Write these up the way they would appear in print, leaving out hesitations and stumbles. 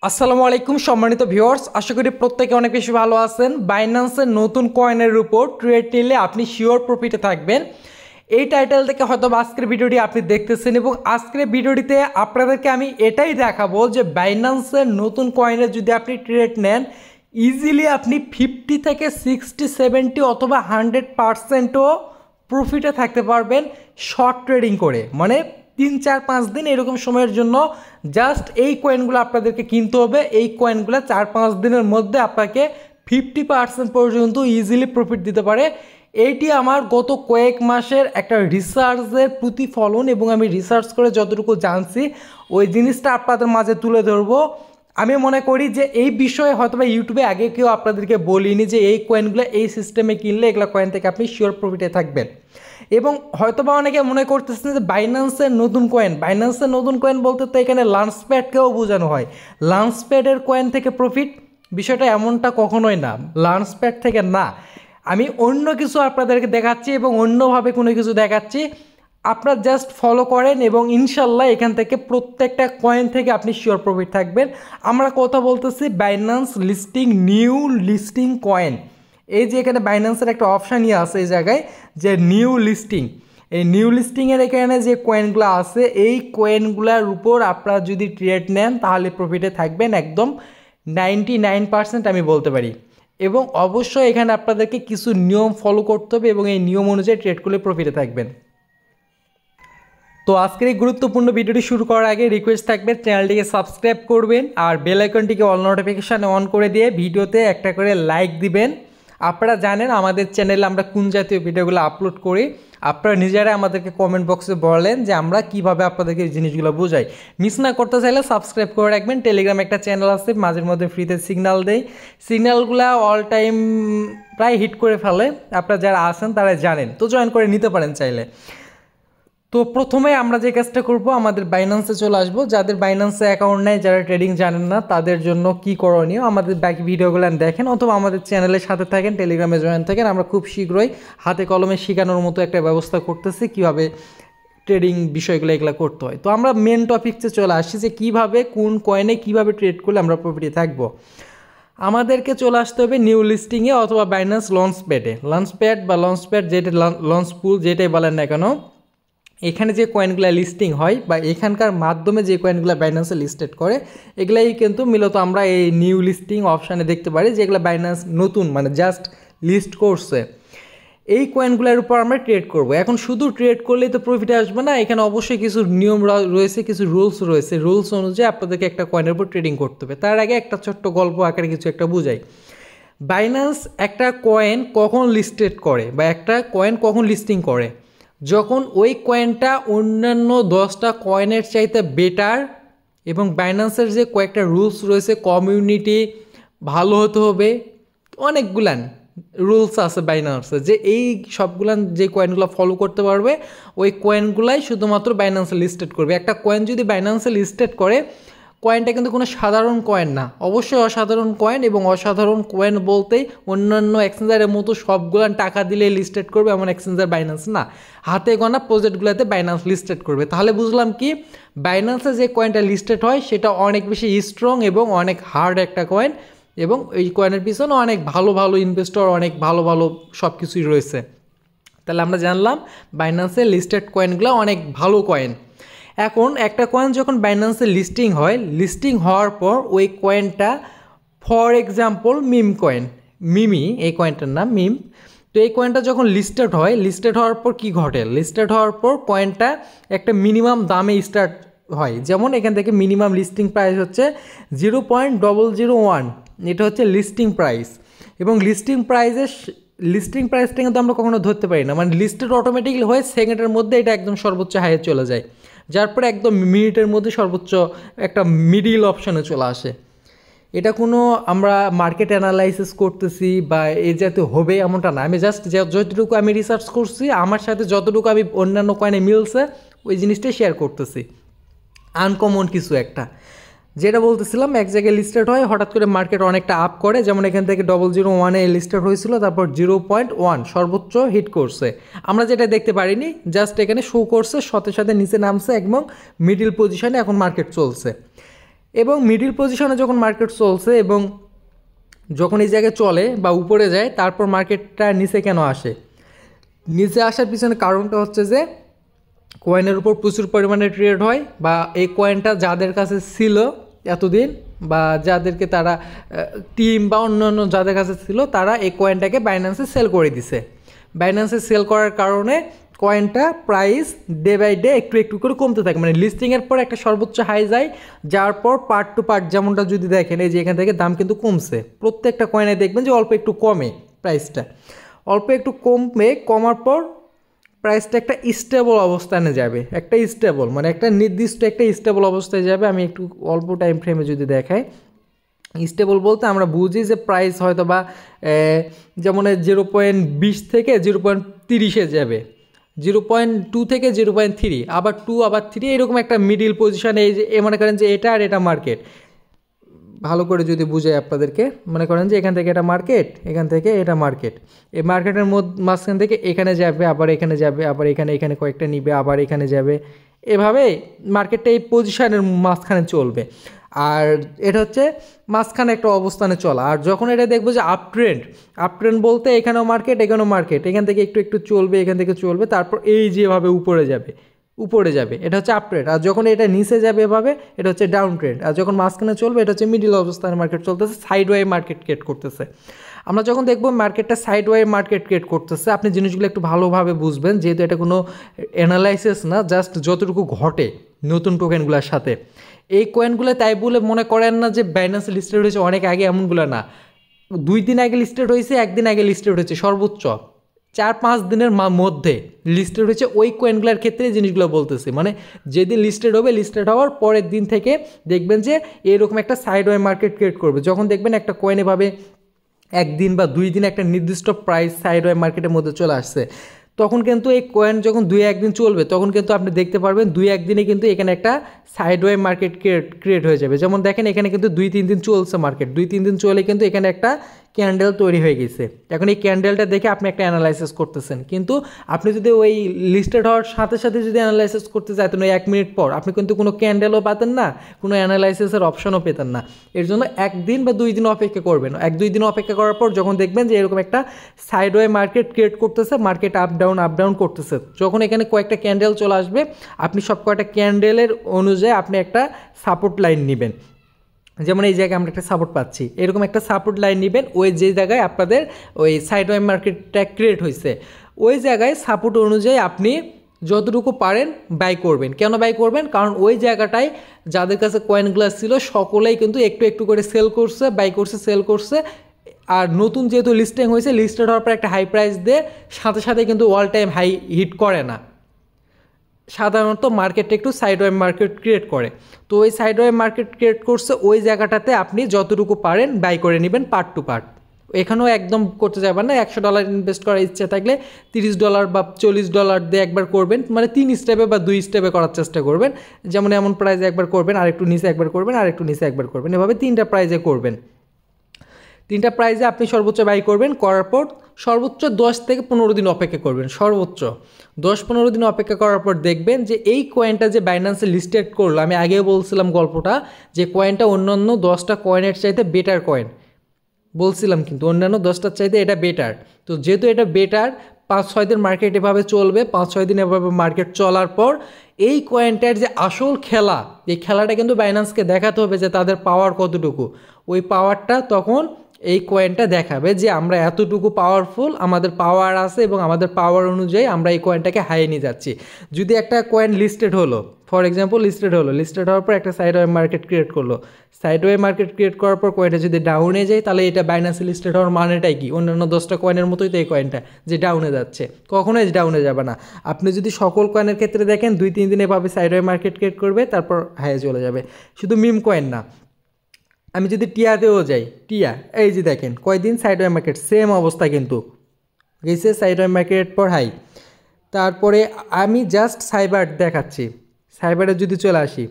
আসসালামু আলাইকুম সম্মানিত ভিউয়ার্স, আশা করি প্রত্যেকে অনেক বেশি ভালো আছেন। বাইন্যান্সের নতুন কয়েনের উপর ট্রেড নিলে আপনি শিওর প্রফিটে থাকবেন, এই টাইটেল থেকে হয়তো আজকের ভিডিওটি আপনি দেখতেছেন। এবং আজকের ভিডিওটিতে আপনাদেরকে আমি এটাই দেখাবো যে বাইন্যান্সের নতুন কয়েনে যদি আপনি ট্রেড নেন, ইজিলি আপনি 50 থেকে 60, 70 অথবা 100%ও প্রফিটে থাকতে পারবেন শর্ট ট্রেডিং করে। মানে 3-4-5 দিন এরকম সময়ের জন্য জাস্ট এই কয়েনগুলো আপনাদেরকে কিনতে হবে। এই কয়েনগুলো 4-5 দিনের মধ্যে আপনাকে 50% পর্যন্ত ইজিলি প্রফিট দিতে পারে। এইটি আমার গত কয়েক মাসের একটা রিসার্চের প্রতিফলন, এবং আমি রিসার্চ করে যতটুকু জানছি ওই জিনিসটা আপনাদের মাঝে তুলে ধরবো। আমি মনে করি যে এই বিষয়ে হয়তোবা ইউটিউবে আগে কেউ আপনাদেরকে বলিনি যে এই কয়েনগুলো এই সিস্টেমে কিনলে এগুলো কয়েন থেকে আপনি শিওর প্রফিটে থাকবেন। এবং হয়তোবা অনেকে মনে করতেছেন যে বাইন্যান্সের নতুন কয়েন বলতে তো এখানে লাঞ্চপ্যাডকেও বোঝানো হয়। লাঞ্চপ্যাডের কয়েন থেকে প্রফিট, বিষয়টা এমনটা কখনোই না, লাঞ্চপ্যাড থেকে না। আমি অন্য কিছু আপনাদেরকে দেখাচ্ছি এবং অন্যভাবে কোনো কিছু দেখাচ্ছি, আপনারা জাস্ট ফলো করেন এবং ইনশাল্লাহ এখান থেকে প্রত্যেকটা কয়েন থেকে আপনি শিওর প্রফিট থাকবেন। আমরা কথা বলতেছি Binance listing, new listing coin. এই যে এখানে বাইন্যান্সের একটা অপশানই আছে এই জায়গায় যে নিউ লিস্টিং, এই নিউ লিস্টিংয়ের এখানে যে কয়েনগুলো আছে এই কয়েনগুলোর উপর আপনারা যদি ট্রেড নেন তাহলে প্রফিটে থাকবেন একদম 99% আমি বলতে পারি। এবং অবশ্যই এখানে আপনাদেরকে কিছু নিয়ম ফলো করতে হবে এবং এই নিয়ম অনুযায়ী ট্রেড করলে প্রফিটে থাকবেন। তো আজকের এই গুরুত্বপূর্ণ ভিডিওটি শুরু করার আগে রিকোয়েস্ট থাকবে চ্যানেলটিকে সাবস্ক্রাইব করবেন আর বেল আইকনটিকে অল নোটিফিকেশান অন করে দিয়ে ভিডিওতে একটা করে লাইক দিবেন। আপনারা জানেন আমাদের চ্যানেলে আমরা কোন জাতীয় ভিডিওগুলো আপলোড করি, আপনারা নিজেরাই আমাদেরকে কমেন্ট বক্সে বলেন যে আমরা কিভাবে আপনাদেরকে এই জিনিসগুলো বোঝাই। মিস না করতে চাইলে সাবস্ক্রাইব করে রাখবেন। টেলিগ্রামে একটা চ্যানেল আছে, মাঝের মধ্যে ফ্রিতে সিগন্যাল দেয়, সিগন্যালগুলো অল টাইম প্রায় হিট করে ফেলে, আপনারা যারা আছেন তারা জানেন, তো জয়েন করে নিতে পারেন চাইলে। তো প্রথমে আমরা যে কাজটা করব, আমাদের বাইন্যান্সে চলে আসবো। যাদের বাইন্যান্সে অ্যাকাউন্ট নেই, যারা ট্রেডিং জানেন না, তাদের জন্য কি করণীয় আমাদের বাকি ভিডিওগুলো দেখেন অথবা আমাদের চ্যানেলের সাথে থাকেন, টেলিগ্রামে জয়েন থাকেন। আমরা খুব শীঘ্রই হাতে কলমে শেখানোর মতো একটা ব্যবস্থা করতেছি কীভাবে ট্রেডিং বিষয়গুলো এগুলো করতে হয়। তো আমরা মেন টপিকসে চলে আসছি যে কীভাবে কোন কয়েনে কীভাবে ট্রেড করলে আমরা প্রফিটে থাকবো। আমাদেরকে চলে আসতে হবে নিউ লিস্টিংয়ে অথবা বাইন্যান্স লঞ্চপ্যাড যেটা লঞ্চ পুল যেটাই বলেন না কেন, এখানে যে কয়েনগুলো লিস্টিং হয় বা এখানকার মাধ্যমে যে কয়েনগুলো বাইন্যান্সে লিস্টেড করে এগুলাই কিন্তু মূলত আমরা এই নিউ লিস্টিং অপশানে দেখতে পারি, যেগুলো বাইন্যান্স নতুন মানে জাস্ট লিস্ট করছে। এই কয়েনগুলোর উপর আমরা ট্রেড করব। এখন শুধু ট্রেড করলেই তো প্রফিটে আসবে না, এখানে অবশ্যই কিছু নিয়ম রয়েছে, কিছু রুলস রয়েছে। রুলস অনুযায়ী আপনাদেরকে একটা কয়েনের উপর ট্রেডিং করতে হবে। তার আগে একটা ছোট্ট গল্প আকারে কিছু একটা বুঝাই। বাইন্যান্স একটা কয়েন কখন লিস্টেড করে বা একটা কয়েন কখন লিস্টিং করে, যখন ওই কয়েনটা অন্যান্য 10টা কয়েনের চাইতে বেটার এবং বাইন্যান্সের যে কয়েকটা রুলস রয়েছে, কমিউনিটি ভালো হতে হবে, অনেকগুলান রুলস আছে বাইন্যান্সে, যে এই সবগুলান যে কয়েনগুলো ফলো করতে পারবে ওই কয়েনগুলাই শুধুমাত্র বাইন্যান্সে লিস্টেড করবে। একটা কয়েন যদি বাইন্যান্সে লিস্টেড করে, কয়েনটা কিন্তু কোনো সাধারণ কয়েন না, অবশ্যই অসাধারণ কয়েন। এবং অসাধারণ কয়েন বলতেই অন্যান্য এক্সচেঞ্জারের মতো সবগুলান টাকা দিলে লিস্টেড করবে এমন এক্সচেঞ্জার বাইন্যান্স না, হাতে গোনা প্রজেক্টগুলোতে বাইন্যান্স লিস্টেড করবে। তাহলে বুঝলাম কি, বাইন্যান্সে যে কয়েনটা লিস্টেড হয় সেটা অনেক বেশি স্ট্রং এবং অনেক হার্ড একটা কয়েন, এবং এই কয়েনের পিছনে অনেক ভালো ভালো ইনভেস্টর, অনেক ভালো ভালো সব কিছুই রয়েছে। তাহলে আমরা জানলাম বাইন্যান্সে লিস্টেড কয়েনগুলো অনেক ভালো কয়েন। এখন একটা কয়েন যখন বাইন্যান্সে লিস্টিং হয়, লিস্টিং হওয়ার পর ওই কয়েনটা, ফর এক্সাম্পল মিমি এই কয়েনটার নাম মিম। তো এই কয়েনটা যখন লিস্টেড হয়, লিস্টেড হওয়ার পর কি ঘটে, লিস্টেড হওয়ার পর কয়েনটা একটা মিনিমাম দামে স্টার্ট হয়। যেমন এখান থেকে মিনিমাম লিস্টিং প্রাইস হচ্ছে 0.001, এটা হচ্ছে লিস্টিং প্রাইস। এবং লিস্টিং প্রাইসটা কিন্তু আমরা কখনো ধরতে পারি না, মানে লিস্টেড অটোমেটিকলি হয়ে সেকেন্ডের মধ্যে এটা একদম সর্বোচ্চ হাইয়ে চলে যায়, যার পরে একদম মিনিটের মধ্যে সর্বোচ্চ একটা মিডিল অপশানে চলে আসে। এটা কোনো আমরা মার্কেট অ্যানালাইসিস করতেছি বা এই জাতীয় হবে এমনটা না, আমি জাস্ট যতটুকু আমি রিসার্চ করছি, আমার সাথে যতটুকু আমি অন্যান্য কয়েনে মিলছে ওই জিনিসটাই শেয়ার করতেছি। আনকমন কিছু একটা যেটা বলতেছিলাম, এক জায়গায় লিস্টেড হয়, হঠাৎ করে মার্কেট অনেকটা আপ করে, যেমন এখান থেকে 001-এ লিস্টেড হয়েছিল, তারপর 0.1 সর্বোচ্চ হিট করছে। আমরা যেটা দেখতে পারিনি, জাস্ট এখানে শো করছে, সাথে সাথে নিচে নামছে এবং মিডিল পজিশনে এখন মার্কেট চলছে। এবং মিডিল পজিশনে যখন মার্কেট চলছে এবং যখন এই জায়গায় চলে বা উপরে যায়, তারপর মার্কেটটা নিচে কেন আসে? নিচে আসার পিছনে কারণটা হচ্ছে যে কয়েনের উপর প্রচুর পরিমাণে ট্রেড হয়, বা এই কয়েনটা যাদের কাছে ছিল এতদিন, বা যাদেরকে তারা টিম বা অন্যান্য যাদের কাছে ছিল, তারা এই কয়েনটাকে বাইন্যান্সে সেল করে দিছে। বাইন্যান্সে সেল করার কারণে কয়েনটা প্রাইস ডে বাই ডে একটু একটু করে কমতে থাকে, মানে লিস্টিংয়ের পর একটা সর্বোচ্চ হাই যায়, যার পর পার্ট টু পার্ট যেমনটা যদি দেখেন, এই যে এখান থেকে দাম কিন্তু কমছে, প্রত্যেকটা কয়েনে দেখবেন যে অল্প একটু কমে প্রাইসটা, অল্প একটু কমার পর প্রাইসটা একটা স্টেবল অবস্থানে যাবে, একটা স্টেবল মানে একটা নির্দিষ্ট একটা স্টেবল অবস্থায় যাবে। আমি একটু অল্প টাইম ফ্রেমে যদি দেখাই, স্টেবল বলতে আমরা বুঝি যে প্রাইস হয়তো বা যেমন 0.20 থেকে 0.30 যাবে, 0.2 থেকে 0.3, আবার 2 আবার 3, এরকম একটা মিডিল পজিশানে। এই যে মনে করেন যে এটা আর এটা মার্কেট, ভালো করে যদি বুঝাই আপনাদেরকে, মনে করেন যে এখান থেকে এটা মার্কেট, এখান থেকে এটা মার্কেট, এই মার্কেটের মাঝখান থেকে এখানে যাবে, আবার এখানে যাবে, আবার এখানে কয়েকটা নিবে, আবার এখানে যাবে, এভাবে মার্কেটটা এই পজিশনের মাঝখানে চলবে। আর এটা হচ্ছে মাঝখানে একটা অবস্থানে চলা। আর যখন এটা দেখবো যে আপ ট্রেন্ড বলতে এখানেও মার্কেট, এখানেও মার্কেট, এখান থেকে একটু একটু চলবে, এখান থেকে চলবে, তারপর এই যেভাবে উপরে যাবে, এটা হচ্ছে আপ ট্রেন্ড। আর যখন এটা নিচে যাবে এভাবে, এটা হচ্ছে ডাউন ট্রেন্ড। আর যখন মাঝখানে চলবে, এটা হচ্ছে মিডিল অবস্থানে মার্কেট চলতেছে, সাইড ওয়ে মার্কেট ক্রিয়েট করতেছে। আমরা যখন দেখবো মার্কেটটা সাইড ওয়ে মার্কেট ক্রিয়েট করতেছে, আপনি জিনিসগুলো একটু ভালোভাবে বুঝবেন, যেহেতু এটা কোনো অ্যানালাইসিস না, জাস্ট যতটুকু ঘটে নতুন টোকেনগুলোর সাথে। এই কয়েনগুলো তাই বলে মনে করেন না যে বাইন্যান্স লিস্টেড হয়েছে অনেক আগে, এমনগুলো না। 2 দিন আগে লিস্টেড হয়েছে, 1 দিন আগে লিস্টেড হয়েছে, সর্বোচ্চ 4-5 দিনের মধ্যে লিস্টেড হয়েছে। ওই কয়েনগুলোর ক্ষেত্রে জিনিসগুলো বলতেছি, মানে যেদিন লিস্টেড হবে, লিস্টেড হওয়ার পরের দিন থেকে দেখবেন যে এরকম একটা সাইড ওয়ে মার্কেট ক্রিয়েট করবে। যখন দেখবেন একটা কয়েন এভাবে 1 দিন বা 2 দিন একটা নির্দিষ্ট প্রাইস সাইড ওয়ে মার্কেটের মধ্যে চলে আসছে, তখন কিন্তু এই কয়েন যখন 2-1 দিন চলবে, তখন কিন্তু আপনি দেখতে পারবেন 2-1 দিনে কিন্তু এখানে একটা সাইড ওয়ে মার্কেট ক্রিয়েট হয়ে যাবে। যেমন দেখেন এখানে কিন্তু 2-3 দিন চলছে মার্কেট, 2-3 দিন চলে কিন্তু এখানে একটা ক্যান্ডেল তৈরি হয়ে গেছে। এখন এই ক্যান্ডেলটা দেখে আপনি একটা অ্যানালাইসিস করতেছেন, কিন্তু আপনি যদি ওই লিস্টেড হওয়ার সাথে সাথে যদি অ্যানালাইসিস করতে চাইতেন ওই 1 মিনিট পর, আপনি কিন্তু কোনো ক্যান্ডেলও পাতেন না, কোনো অ্যানালাইসিসের অপশনও পেতেন না। এর জন্য 1 দিন বা 2 দিন অপেক্ষা করবেন। 1-2 দিন অপেক্ষা করার পর যখন দেখবেন যে এরকম একটা সাইড ওয়ে মার্কেট ক্রিয়েট করতেছে, মার্কেট আপ ডাউন করতেছে, যখন এখানে কয়েকটা ক্যান্ডেল চলে আসবে, আপনি সব কয়েকটা ক্যান্ডেলের অনুযায়ী আপনি একটা সাপোর্ট লাইন নেবেন। যেমন এই জায়গায় আমরা একটা সাপোর্ট পাচ্ছি, এরকম একটা সাপোর্ট লাইন নেবেন, ওই যে জায়গায় আপনাদের ওই সাইড ওয়ে মার্কেটটা ক্রিয়েট হয়েছে, ওই জায়গায় সাপোর্ট অনুযায়ী আপনি যতটুকু পারেন বাই করবেন। কেন বাই করবেন? কারণ ওই জায়গাটায় যাদের কাছে কয়েনগুলো ছিল সকলেই কিন্তু একটু একটু করে সেল করছে, বাই করছে, সেল করছে। আর নতুন যেহেতু লিস্টিং হয়েছে, লিস্টেড হওয়ার পর একটা হাই প্রাইস দিয়ে সাথে সাথে কিন্তু অল টাইম হাই হিট করে না, সাধারণত মার্কেটটা একটু সাইডওয়ে মার্কেট ক্রিয়েট করে। তো ওই সাইডওয়ে মার্কেট ক্রিয়েট করছে, ওই জায়গাটাতে আপনি যতটুকু পারেন বাই করে নেবেন পার্ট টু পার্ট। এখানেও একদম করতে যাবেন না, $100 ইনভেস্ট করার ইচ্ছা থাকলে $30 বা $40 দিয়ে একবার করবেন, মানে 3 স্টেপে বা 2 স্টেপে করার চেষ্টা করবেন। যেমন এমন প্রাইজে একবার করবেন, আর একটু নিচে একবার করবেন, আর একটু নিচে একবার করবেন, এভাবে 3টা প্রাইজে করবেন। 3টা প্রাইজে আপনি সর্বোচ্চ বাই করবেন, করার পর সর্বোচ্চ 10 থেকে 15 দিন অপেক্ষা করবেন, সর্বোচ্চ 10-15 দিন অপেক্ষা করার পর দেখবেন যে এই কয়েনটা যে বাইন্যান্সে লিস্টেড করলো, আমি আগেও বলছিলাম গল্পটা, যে কয়েনটা অন্যান্য 10টা কয়েনের চাইতে বেটার কয়েন বলছিলাম, কিন্তু অন্যান্য 10টার চাইতে এটা বেটার। তো যেহেতু এটা বেটার, 5-6 দিন মার্কেট এভাবে চলবে, 5-6 দিন এভাবে মার্কেট চলার পর এই কয়েনটার যে আসল খেলা, এই খেলাটা কিন্তু বাইন্যান্সকে দেখাতে হবে যে তাদের পাওয়ার কতটুকু। ওই পাওয়ারটা তখন এই কয়েনটা দেখাবে যে আমরা এতটুকু পাওয়ারফুল, আমাদের পাওয়ার আছে এবং আমাদের পাওয়ার অনুযায়ী আমরা এই কয়েনটাকে হাইয়ে নিয়ে যাচ্ছি। যদি একটা কয়েন লিস্টেড হলো, ফর এক্সাম্পল লিস্টেড হওয়ার পর একটা সাইডওয়ে মার্কেট ক্রিয়েট করলো, সাইডওয়ে মার্কেট ক্রিয়েট করার পর কয়েনটা যদি ডাউনে যায়, তাহলে এটা বাইন্যান্সে লিস্টেড হওয়ার মানেটাই কি? অন্যান্য 10টা কয়েনের মতোই তো এই কয়েনটা যে ডাউনে যাচ্ছে, কখনোই ডাউনে যাবে না। আপনি যদি সকল কয়েনের ক্ষেত্রে দেখেন 2-3 দিন এভাবে সাইডওয়ে মার্কেট ক্রিয়েট করবে, তারপর হাইয়ে চলে যাবে। শুধু মিম কয়েন না, আমি যদি টিয়াতেও যাই, টিয়া এই যে দেখেন কয়দিন সাইডওয়ে মার্কেট সেম অবস্থা, কিন্তু গেছে সাইডওয়ে মার্কেট পর হাই। তারপরে আমি জাস্ট সাইবার দেখাচ্ছি, সাইবারে যদি চলে আসি,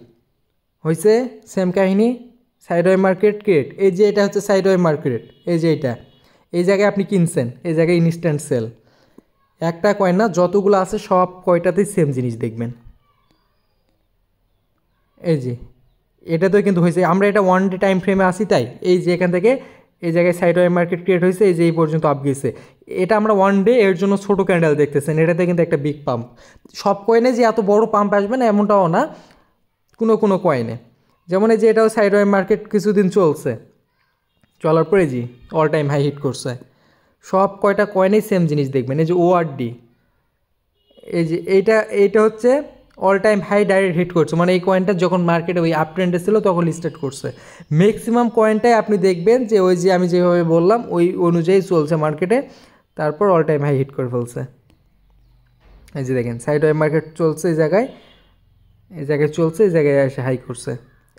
হয়েছে সেম কাহিনী, সাইডওয়ে মার্কেট ক্রিয়েট। এই যে এটা হচ্ছে সাইডওয়ে মার্কেট, এই যে এটা, এই জায়গায় আপনি কিনছেন, এই জায়গায় ইনস্ট্যান্ট সেল। একটা কয়েন না, যতগুলো আছে সব কয়টাতেই সেম জিনিস দেখবেন। এই যে এটাতেও কিন্তু হয়েছে। আমরা এটা 1 ডে টাইম ফ্রেমে আসি, তাই এই যে এখান থেকে এই জায়গায় সাইডওয়ে মার্কেট ক্রিয়েট হয়েছে, এই যে এই পর্যন্ত আপ গেছে। এটা আমরা 1 ডে এর জন্য ছোটো ক্যান্ডেল দেখতেছেন, এটাতে কিন্তু একটা বিগ পাম্প। সব কয়েনে যে এত বড় পাম্প আসবে না এমনটাও না, কোনো কয়েনে। যেমন এই যে এটাও সাইডওয়ে মার্কেট কিছুদিন চলছে, চলার পরে জি অল টাইম হাই হিট করছে। সব কয়টা কয়েনেই সেম জিনিস দেখবেন। এই যে ওআরডি, এই যে এইটা হচ্ছে all time high direct hit করছে, মানে এই কয়েনটা যখন মার্কেটে ওই আপ ট্রেন্ডে ছিল তখন লিস্টেড করছে। ম্যাক্সিমাম কয়েনটাই আপনি দেখবেন যে ওই যে আমি যেভাবে বললাম ওই অনুযায়ী চলছে মার্কেটে, তারপর অল টাইম হাই হিট করে ফেলছে। এই যে দেখেন সাইডওয়ে মার্কেট চলছে, এই জায়গায় চলছে, এই জায়গায় এসে হাই করছে।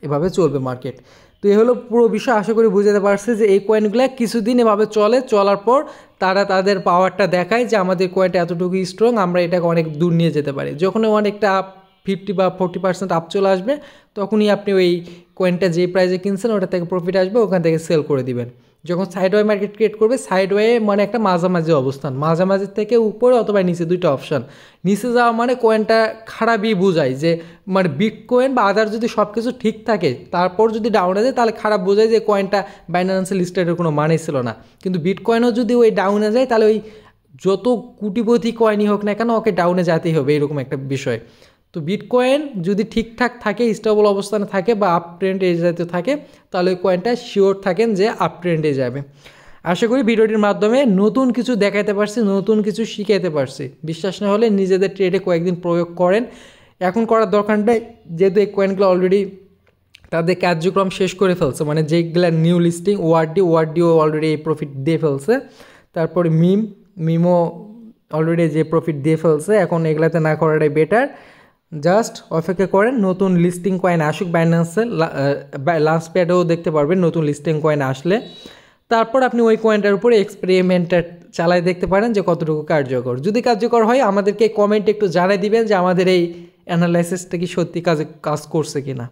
এভাবে চলবে মার্কেট। তো এই হলো পুরো বিষয়। আশা করি বুঝতে পারছে যে এই কয়েনগুলো কিছুদিন এভাবে চলার পর তারা তাদের পাওয়ারটা দেখায় যে আমাদের কয়েনটা এতটুকু স্ট্রং, আমরা এটাকে অনেক দূর নিয়ে যেতে পারি। যখন অনেকটা আপ 50 বা 40% আপ চলে আসবে, তখনই আপনি ওই কয়েনটা যে প্রাইসে কিনছেন ওটা থেকে প্রফিট আসবে, ওখান থেকে সেল করে দিবেন। যখন সাইডওয়ে মার্কেট ক্রিয়েট করবে, সাইডওয়ে মানে একটা মাঝামাঝি অবস্থান, মাঝামাঝি থেকে উপরে অথবা নিচে, দুইটা অপশান। নিচে যাওয়া মানে কয়েনটা খারাপই বোঝায়, যে মানে বিটকয়েন বা আদার যদি সব কিছু ঠিক থাকে তারপর যদি ডাউনে যায় তাহলে খারাপ বোঝায় যে কয়েনটা বাইন্যান্স লিস্টেডের কোনো মানে ছিল না। কিন্তু বিটকয়েনও যদি ওই ডাউনে যায় তাহলে ওই যত কোটিপতি কয়েনই হোক না কেন ওকে ডাউনে যেতেই হবে, এরকম একটা বিষয়। তো বিটকয়েন যদি ঠিকঠাক থাকে, স্টেবল অবস্থানে থাকে বা আপ ট্রেন্ড এ জাতীয় থাকে, তাহলে ওই কয়েনটা শিওর থাকেন যে আপ ট্রেন্ডে যাবে। আশা করি ভিডিওটির মাধ্যমে নতুন কিছু দেখাতে পারছি, নতুন কিছু শিখাইতে পারছি। বিশ্বাস না হলে নিজেদের ট্রেডে কয়েকদিন প্রয়োগ করেন। এখন করার দরকার নেই, যেহেতু এই কয়েনগুলো অলরেডি তাদের কার্যক্রম শেষ করে ফেলছে, মানে যেগুলা নিউ লিস্টিং ওআরডিও অলরেডি এই প্রফিট দিয়ে ফেলছে। তারপরে মিমো অলরেডি যে প্রফিট দিয়ে ফেলছে। এখন এগুলাতে না করাটাই বেটার। জাস্ট অপেক্ষা করেন নতুন লিস্টিং কয়েন আসুক বাইন্যান্সে, লাঞ্চ প্যাডেও দেখতে পারবেন নতুন লিস্টিং কয়েন আসলে। তারপর আপনি ওই কয়েনটার উপরে এক্সপেরিমেন্টটা চালাই দেখতে পারেন যে কতটুকু কার্যকর। যদি কার্যকর হয় আমাদেরকে কমেন্টে একটু জানাই দিবেন যে আমাদের এই অ্যানালাইসিসটা কি সত্যি কাজ করছে কি না।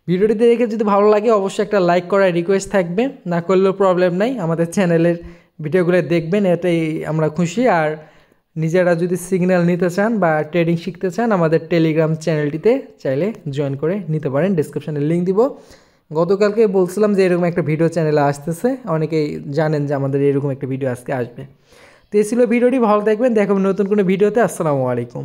ভিডিওটিতে দেখে যদি ভালো লাগে অবশ্যই একটা লাইক করার রিকোয়েস্ট থাকবে, না করলেও প্রবলেম নাই। আমাদের চ্যানেলের ভিডিওগুলো দেখবেন, এটাই আমরা খুশি। আর নিজেরা যদি সিগন্যাল নিতে চান বা ট্রেডিং শিখতে চান, আমাদের টেলিগ্রাম চ্যানেলটিতে চাইলে জয়েন করে নিতে পারেন, ডিসক্রিপশানে লিঙ্ক দিব। গতকালকে বলছিলাম যে এরকম একটা ভিডিও চ্যানেলে আসতেছে, অনেকেই জানেন যে আমাদের এরকম একটা ভিডিও আজকে আসবে। তো এই ছিল ভিডিওটি, ভালো থাকবেন, দেখাবেন নতুন কোনো ভিডিওতে। আসসালামু আলাইকুম।